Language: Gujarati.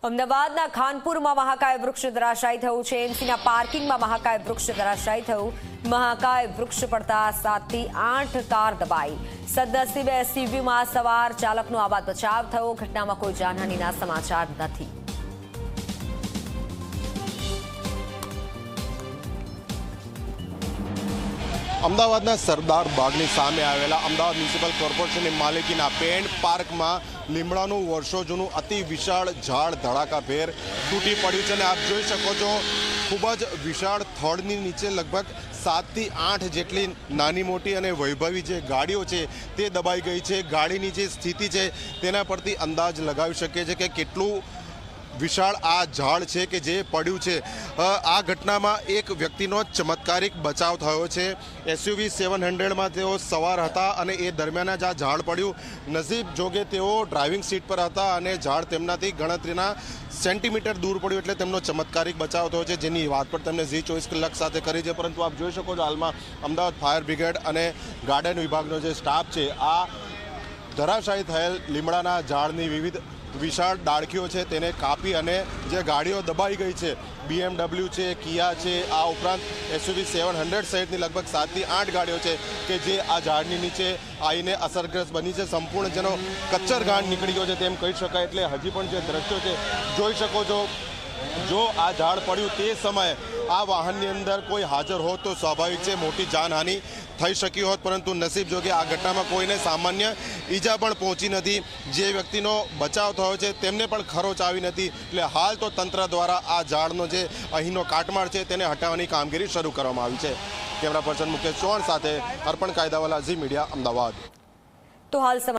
અમદાવાદના ખાનપુરમાં મહાકાય વૃક્ષ ધરાશાયી થયું છે। એમસીના પાર્કિંગમાં મહાકાય વૃક્ષ ધરાશાયી થયું। મહાકાય વૃક્ષ પડતા 7 થી 8 કાર દબાઈ। સદનસીબે એસયુવીમાં સવાર ચાલકનો આબાદ બચાવ થયો। ઘટનામાં કોઈ જાનહાનિના સમાચાર નથી। અમદાવાદના સરદાર બાગની સામે આવેલા અમદાવાદ મ્યુનિસિપલ કોર્પોરેશનની માલિકીના પેન્ટ પાર્કમાં લીમડાનું વર્ષો જૂનું અતિ વિશાળ ઝાડ ધડાકાભેર તૂટી પડ્યું છે અને આપ જોઈ શકો છો ખૂબ જ વિશાળ થડની નીચે લગભગ 7 થી 8 જેટલી નાની મોટી અને વૈભવી જે ગાડીઓ છે તે દબાઈ ગઈ છે। ગાડીની જે સ્થિતિ છે તેના પરથી અંદાજ લગાવી શકીએ છીએ કે કેટલું વિશાળ આ ઝાડ છે કે જે પડ્યું છે। આ ઘટનામાં એક વ્યક્તિનો ચમત્કારિક બચાવ થયો છે। એસયુવી 700માં તેઓ સવાર હતા અને એ દરમિયાન જ આ ઝાડ પડ્યું। નસીબ જોગે તેઓ ડ્રાઇવિંગ સીટ પર હતા અને ઝાડ તેમનાથી ગણતરીના સેન્ટીમીટર દૂર પડ્યું એટલે તેમનો ચમત્કારિક બચાવ થયો છે, જેની વાત પર તેમને ઝી 24 કલાક સાથે કરી છે। પરંતુ આપ જોઈ શકો છો હાલમાં અમદાવાદ ફાયર બ્રિગેડ અને ગાર્ડન વિભાગનો જે સ્ટાફ છે આ ધરાશાયી થયેલ લીમડાના ઝાડની વિવિધ વિશાળ ડાળખીઓ છે તેને કાપી અને જે ગાડીઓ દબાઈ ગઈ છે BMW છે, કિયા છે, આ ઉપરાંત એસયુવી 700 સહિતની લગભગ 7 થી 8 ગાડીઓ છે કે જે આ ઝાડની નીચે આવીને અસરગ્રસ્ત બની છે। સંપૂર્ણ જેનો કચ્ચર ગાંઠ નીકળી ગયો છે તેમ કહી શકાય। એટલે હજી પણ જે દ્રશ્યો છે જોઈ શકો છો, જો આ ઝાડ પડ્યું તે સમયે આ વાહનની અંદર કોઈ હાજર હોત તો સ્વાભાવિક છે મોટી જાનહાનિ થઈ શકી હોત, પરંતુ નસીબ જોગે આ ઘટનામાં કોઈને સામાન્ય ઈજા પણ પહોંચી નથી। જે વ્યક્તિનો બચાવ થયો છે તેમને પણ ખરોચ આવી નથી। એટલે હાલ તો તંત્ર દ્વારા આ ઝાડનો જે અહીંનો કાટમાળ છે તેને હટાવવાની કામગીરી શરૂ કરવામાં આવી છે। કેમેરા પર્સન મુકેશ ચૌહાણ સાથે અર્પણ કાયદાવાલા, ઝી મીડિયા, અમદાવાદ। તો હાલ